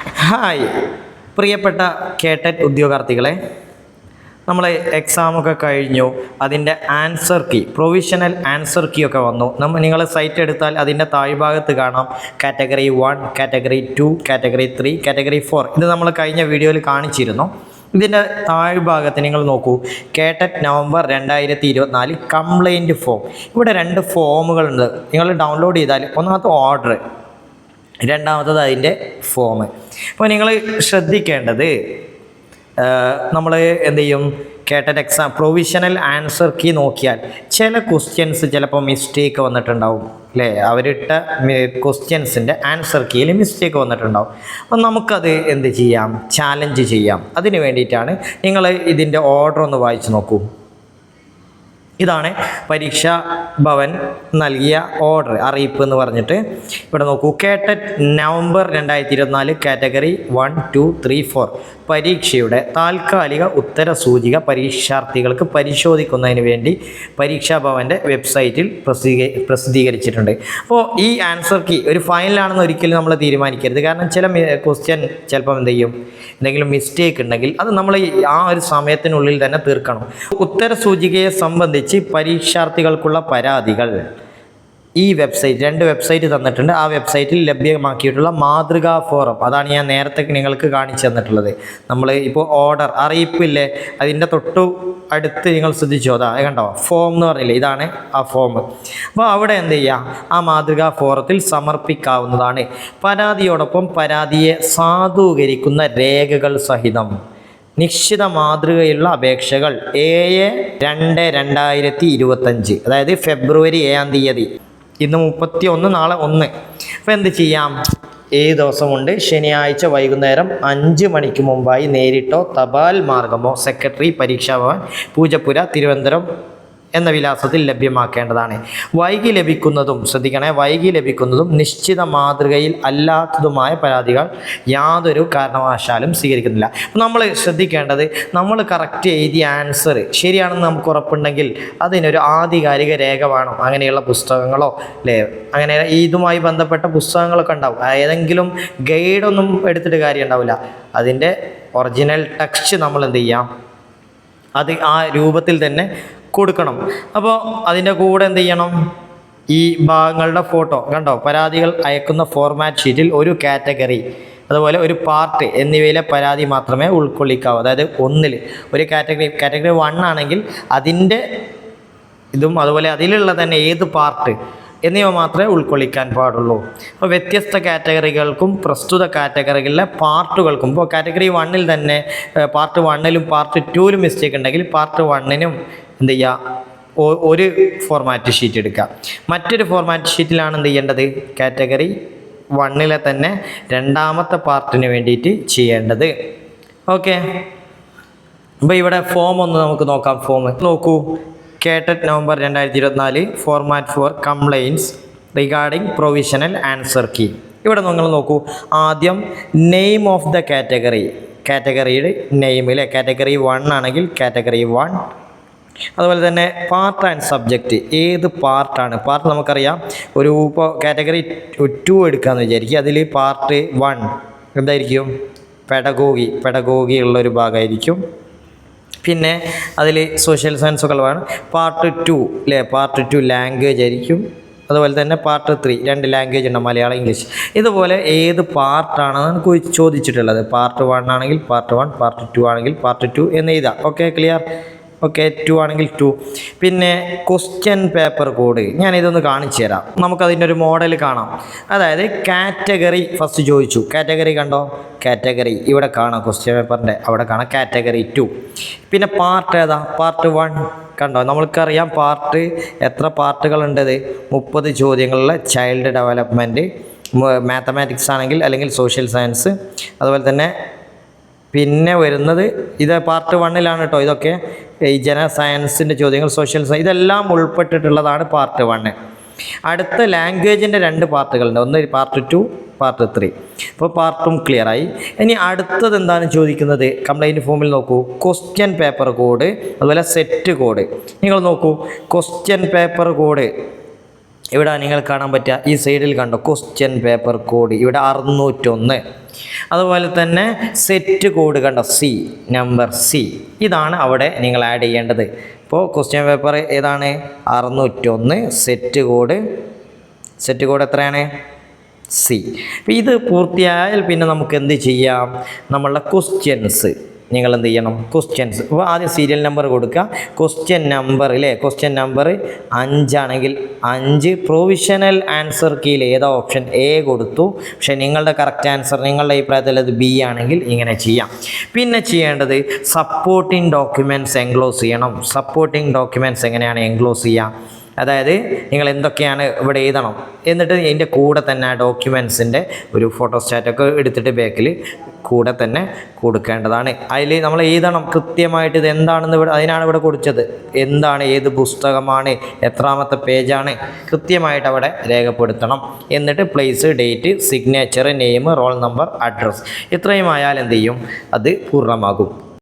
Hi പ്രിയപ്പെട്ട കേട്ടറ്റ് ഉദ്യോഗാർത്ഥികളെ, നമ്മൾ എക്സാമൊക്കെ കഴിഞ്ഞു. അതിൻ്റെ answer key, provisional answer key ഒക്കെ വന്നു. നിങ്ങൾ സൈറ്റ് എടുത്താൽ അതിൻ്റെ താഴ്ഭാഗത്ത് കാണാം കാറ്റഗറി 1, കാറ്റഗറി 2, കാറ്റഗറി 3, കാറ്റഗറി 4. ഇത് നമ്മൾ കഴിഞ്ഞ വീഡിയോയിൽ കാണിച്ചിരുന്നു. ഇതിൻ്റെ താഴ്ഭാഗത്ത് നിങ്ങൾ നോക്കൂ, കേട്ടറ്റ് നവംബർ 2024 കംപ്ലൈൻറ്റ് ഫോം. ഇവിടെ 2 ഫോമുകളുണ്ട്. നിങ്ങൾ ഡൗൺലോഡ് ചെയ്താൽ ഒന്നാമത്തെ ഓർഡർ, രണ്ടാമത്തത് അതിൻ്റെ ഫോം. അപ്പോൾ നിങ്ങൾ ശ്രദ്ധിക്കേണ്ടത്, നമ്മൾ എന്ത് ചെയ്യും, കേട്ടറ്റ് എക്സാം പ്രൊവിഷണൽ ആൻസർ കീ നോക്കിയാൽ ചില ക്വസ്റ്റ്യൻസ് ചിലപ്പോൾ മിസ്റ്റേക്ക് വന്നിട്ടുണ്ടാവും അല്ലേ? അവരിട്ട ക്വസ്റ്റ്യൻസിൻ്റെ ആൻസർ കീയിൽ മിസ്റ്റേക്ക് വന്നിട്ടുണ്ടാവും. അപ്പം നമുക്കത് എന്ത് ചെയ്യാം, ചാലഞ്ച് ചെയ്യാം. അതിന് വേണ്ടിയിട്ടാണ് നിങ്ങൾ ഇതിൻ്റെ ഓർഡർ ഒന്ന് വായിച്ച് നോക്കൂ. ഇതാണ് പരീക്ഷാ ഭവൻ നൽകിയ ഓർഡർ, അറിയിപ്പ് എന്ന് പറഞ്ഞിട്ട്. ഇവിടെ നോക്കൂ, കേട്ടറ്റ് നവംബർ 2024 കാറ്റഗറി 1, 2, 3, 4 പരീക്ഷയുടെ താൽക്കാലിക ഉത്തര സൂചിക പരീക്ഷാർത്ഥികൾക്ക് പരിശോധിക്കുന്നതിന് വേണ്ടി പരീക്ഷാ ഭവൻ്റെ വെബ്സൈറ്റിൽ പ്രസിദ്ധീകരിച്ചിട്ടുണ്ട്. അപ്പോൾ ഈ ആൻസർ കീ ഒരു ഫൈനലാണെന്ന് ഒരിക്കലും നമ്മൾ തീരുമാനിക്കരുത്. കാരണം ചില ക്വസ്റ്റ്യൻ ചിലപ്പം എന്ത് ചെയ്യും, എന്തെങ്കിലും മിസ്റ്റേക്ക് ഉണ്ടെങ്കിൽ അത് നമ്മൾ ആ ഒരു സമയത്തിനുള്ളിൽ തന്നെ തീർക്കണം. ഉത്തര സൂചികയെ സംബന്ധിച്ച് പരീക്ഷാർത്ഥികൾക്കുള്ള പരാതികൾ ഈ വെബ്സൈറ്റ്, 2 വെബ്സൈറ്റ് തന്നിട്ടുണ്ട്. ആ വെബ്സൈറ്റിൽ ലഭ്യമാക്കിയിട്ടുള്ള മാതൃകാ ഫോറം, അതാണ് ഞാൻ നേരത്തെ നിങ്ങൾക്ക് കാണിച്ചു തന്നിട്ടുള്ളത്. നമ്മൾ ഇപ്പോൾ ഓർഡർ അറിയിപ്പില്ലേ, അതിൻ്റെ തൊട്ടു അടുത്ത് നിങ്ങൾ ശ്രദ്ധിച്ചോ, അതാ കണ്ടോ ഫോം എന്ന് പറഞ്ഞില്ലേ, ഇതാണ് ആ ഫോം. അപ്പോൾ അവിടെ എന്ത് ചെയ്യുക, ആ മാതൃകാ ഫോറത്തിൽ സമർപ്പിക്കാവുന്നതാണ്. പരാതിയോടൊപ്പം പരാതിയെ സാധൂകരിക്കുന്ന രേഖകൾ സഹിതം നിശ്ചിത മാതൃകയുള്ള അപേക്ഷകൾ 7/2/2025, അതായത് ഫെബ്രുവരി 7 ഇന്ന് 31, നാളെ 1. അപ്പോൾ എന്ത് ചെയ്യാം, ദിവസമുണ്ട്, ശനിയാഴ്ച വൈകുന്നേരം 5 മണിക്ക് മുമ്പായി നേരിട്ടോ തപാൽ മാർഗമോ സെക്രട്ടറി പരീക്ഷാ ഭവൻ, പൂജപ്പുര, തിരുവനന്തപുരം എന്ന വിലാസത്തിൽ ലഭ്യമാക്കേണ്ടതാണ്. വൈകി ലഭിക്കുന്നതും, ശ്രദ്ധിക്കണേ, വൈകി ലഭിക്കുന്നതും നിശ്ചിത മാതൃകയിൽ അല്ലാത്തതുമായ പരാതികൾ യാതൊരു കാരണവശാലും സ്വീകരിക്കുന്നില്ല. നമ്മൾ ശ്രദ്ധിക്കേണ്ടത്, നമ്മൾ കറക്റ്റ് എഴുതിയ ആൻസർ ശരിയാണെന്ന് നമുക്ക് ഉറപ്പുണ്ടെങ്കിൽ അതിനൊരു ആധികാരിക രേഖ വേണം. അങ്ങനെയുള്ള പുസ്തകങ്ങളോ അല്ലേ, അങ്ങനെ ഇതുമായി ബന്ധപ്പെട്ട പുസ്തകങ്ങളൊക്കെ ഉണ്ടാവും. ഏതെങ്കിലും ഗൈഡൊന്നും എടുത്തിട്ട് കാര്യം ഉണ്ടാവില്ല. അതിൻ്റെ ഒറിജിനൽ ടെക്സ്റ്റ് നമ്മൾ എന്ത് ചെയ്യാം, അത് ആ രൂപത്തിൽ തന്നെ കൊടുക്കണം. അപ്പോൾ അതിൻ്റെ കൂടെ എന്ത് ചെയ്യണം, ഈ ഭാഗങ്ങളുടെ ഫോട്ടോ കണ്ടോ, പരാതികൾ അയക്കുന്ന ഫോർമാറ്റ് ഷീറ്റിൽ ഒരു കാറ്റഗറി, അതുപോലെ ഒരു പാർട്ട് എന്നിവയിലെ പരാതി മാത്രമേ ഉൾക്കൊള്ളിക്കാവൂ. അതായത് 1 ഒരു കാറ്റഗറി 1 ആണെങ്കിൽ അതിൻ്റെ ഇതും അതുപോലെ അതിലുള്ള തന്നെ ഏത് പാർട്ട് എന്നിവ മാത്രമേ ഉൾക്കൊള്ളിക്കാൻ പാടുള്ളൂ. അപ്പോൾ വ്യത്യസ്ത കാറ്റഗറികൾക്കും പ്രസ്തുത കാറ്റഗറികളിലെ പാർട്ടുകൾക്കും, ഇപ്പോൾ കാറ്റഗറി 1 തന്നെ പാർട്ട് 1 പാർട്ട് 2 മിസ്റ്റേക്ക് ഉണ്ടെങ്കിൽ പാർട്ട് 1 എന്ത് ചെയ്യുക, ഒരു ഫോർമാറ്റ് ഷീറ്റ് എടുക്കുക. മറ്റൊരു ഫോർമാറ്റ് ഷീറ്റിലാണ് എന്ത് ചെയ്യേണ്ടത്, കാറ്റഗറി 1 തന്നെ രണ്ടാമത്തെ പാർട്ടിന് വേണ്ടിയിട്ട് ചെയ്യേണ്ടത്. ഓക്കെ, അപ്പോൾ ഇവിടെ ഫോം ഒന്ന് നമുക്ക് നോക്കാം. ഫോം നോക്കൂ, dated November 2024 format for complaints regarding provisional answer key. ഇവിടെ നിങ്ങൾ നോക്കൂ, ആദ്യം നെയിം ഓഫ് ദ കാറ്റഗറി, കാറ്റഗറിയുടെ നെയിമിലെ കാറ്റഗറി 1 ആണെങ്കിൽ കാറ്റഗറി 1, അതുപോലെ തന്നെ പാർട്ട് ആൻഡ് സബ്ജക്റ്റ്, ഏത് പാർട്ടാണ്. പാർട്ട് നമുക്കറിയാം, ഇപ്പോൾ കാറ്റഗറി 2 എടുക്കാമെന്ന് വിചാരിക്കുക. അതിൽ പാർട്ട് 1 എന്തായിരിക്കും, പെഡഗോഗി ഉള്ളൊരു ഭാഗമായിരിക്കും. പിന്നെ അതിൽ സോഷ്യൽ സയൻസ് ഒക്കെ വേണം. പാർട്ട് 2 അല്ലേ, പാർട്ട് 2 ലാംഗ്വേജ് ആയിരിക്കും. അതുപോലെ തന്നെ പാർട്ട് 3 2 ലാംഗ്വേജ് ഉണ്ട്, മലയാളം, ഇംഗ്ലീഷ്. ഇതുപോലെ ഏത് പാർട്ടാണെന്ന് നമുക്ക് ചോദിച്ചിട്ടുള്ളത്. പാർട്ട് 1 ആണെങ്കിൽ പാർട്ട് 1, പാർട്ട് 2 ആണെങ്കിൽ പാർട്ട് 2 എന്ന് എഴുതാം. Okay, clear. ഓക്കെ, 2 ആണെങ്കിൽ 2. പിന്നെ ക്വസ്റ്റ്യൻ പേപ്പർ കോഡ്, ഞാനിതൊന്ന് കാണിച്ചു തരാം. നമുക്കതിൻ്റെ ഒരു മോഡൽ കാണാം. അതായത് കാറ്റഗറി ഫസ്റ്റ് ചോദിച്ചു, കാറ്റഗറി കണ്ടോ, കാറ്റഗറി ഇവിടെ കാണാം, ക്വസ്റ്റ്യൻ പേപ്പറിൻ്റെ അവിടെ കാണാം കാറ്റഗറി 2. പിന്നെ പാർട്ട് ഏതാ, പാർട്ട് 1 കണ്ടോ, നമ്മൾക്കറിയാം പാർട്ട് എത്ര പാർട്ടുകളുണ്ടത്, 30 ചോദ്യങ്ങളിലെ ചൈൽഡ് ഡെവലപ്മെൻറ്റ്, മാത്തമാറ്റിക്സ് ആണെങ്കിൽ അല്ലെങ്കിൽ സോഷ്യൽ സയൻസ്, അതുപോലെ തന്നെ പിന്നെ വരുന്നത് ഇത് പാർട്ട് 1 കേട്ടോ. ഇതൊക്കെ ഈ ജനറൽ സയൻസിൻ്റെ ചോദ്യങ്ങൾ, സോഷ്യൽ സയൻസ്, ഇതെല്ലാം ഉൾപ്പെട്ടിട്ടുള്ളതാണ് പാർട്ട് 1. അടുത്ത ലാംഗ്വേജിൻ്റെ 2 പാർട്ടുകളുണ്ട്, ഒന്ന് പാർട്ട് 2, പാർട്ട് 3. അപ്പോൾ പാർട്ടും ക്ലിയറായി. ഇനി അടുത്തത് എന്താണ് ചോദിക്കുന്നത്, കംപ്ലൈൻറ്റ് ഫോമിൽ നോക്കൂ, ക്വസ്റ്റ്യൻ പേപ്പർ കോഡ്, അതുപോലെ സെറ്റ് കോഡ്. നിങ്ങൾ നോക്കൂ, ക്വസ്റ്റ്യൻ പേപ്പർ കോഡ് ഇവിടെ നിങ്ങൾ കാണാൻ പറ്റുക ഈ സൈഡിൽ കണ്ടോ ക്വസ്റ്റ്യൻ പേപ്പർ കോഡ് ഇവിടെ 601. അതുപോലെ തന്നെ സെറ്റ് കോഡ് കണ്ടോ നമ്പർ C ഇതാണ് അവിടെ നിങ്ങൾ ആഡ് ചെയ്യേണ്ടത്. ഇപ്പോൾ ക്വസ്റ്റ്യൻ പേപ്പർ ഏതാണ് 601, സെറ്റ് കോഡ് എത്രയാണ് C. അപ്പോൾ ഇത് പൂർത്തിയായാൽ പിന്നെ നമുക്ക് എന്ത് ചെയ്യാം, നമ്മളുടെ ക്വസ്റ്റ്യൻസ് നിങ്ങൾ എന്ത് ചെയ്യണം, ക്വസ്റ്റ്യൻസ് അപ്പോൾ ആദ്യം സീരിയൽ നമ്പർ കൊടുക്കുക. ക്വസ്റ്റ്യൻ നമ്പർ 5 ആണെങ്കിൽ 5 പ്രൊവിഷണൽ ആൻസർ കീയിൽ ഏതാ ഓപ്ഷൻ A കൊടുത്തു. പക്ഷേ നിങ്ങളുടെ കറക്റ്റ് ആൻസർ നിങ്ങളുടെ അഭിപ്രായത്തിൽ അത് B ആണെങ്കിൽ ഇങ്ങനെ ചെയ്യാം. പിന്നെ ചെയ്യേണ്ടത് സപ്പോർട്ടിംഗ് ഡോക്യുമെൻറ്റ്സ് എൻക്ലോസ് ചെയ്യണം. സപ്പോർട്ടിംഗ് ഡോക്യുമെൻറ്റ്സ് എങ്ങനെയാണ് എൻക്ലോസ് ചെയ്യുക, അതായത് നിങ്ങൾ എന്തൊക്കെയാണ് ഇവിടെ എഴുതണം, എന്നിട്ട് ഇതിൻ്റെ കൂടെ തന്നെ ആ ഡോക്യുമെൻറ്റ്സിൻ്റെ ഒരു ഫോട്ടോസ്റ്റാറ്റൊക്കെ എടുത്തിട്ട് ബാക്കിൽ കൂടെ തന്നെ കൊടുക്കേണ്ടതാണ്. അതിൽ നമ്മൾ എഴുതണം കൃത്യമായിട്ട് ഇത് എന്താണെന്ന് അതിനാണ് ഇവിടെ കൊടുത്തത്, എന്താണ്, ഏത് പുസ്തകമാണ്, എത്രാമത്തെ പേജാണ്, കൃത്യമായിട്ട് അവിടെ രേഖപ്പെടുത്തണം. എന്നിട്ട് place, date, signature, name, roll number, address ഇത്രയും ആയാൽ എന്ത് ചെയ്യും, അത് പൂർണ്ണമാകും.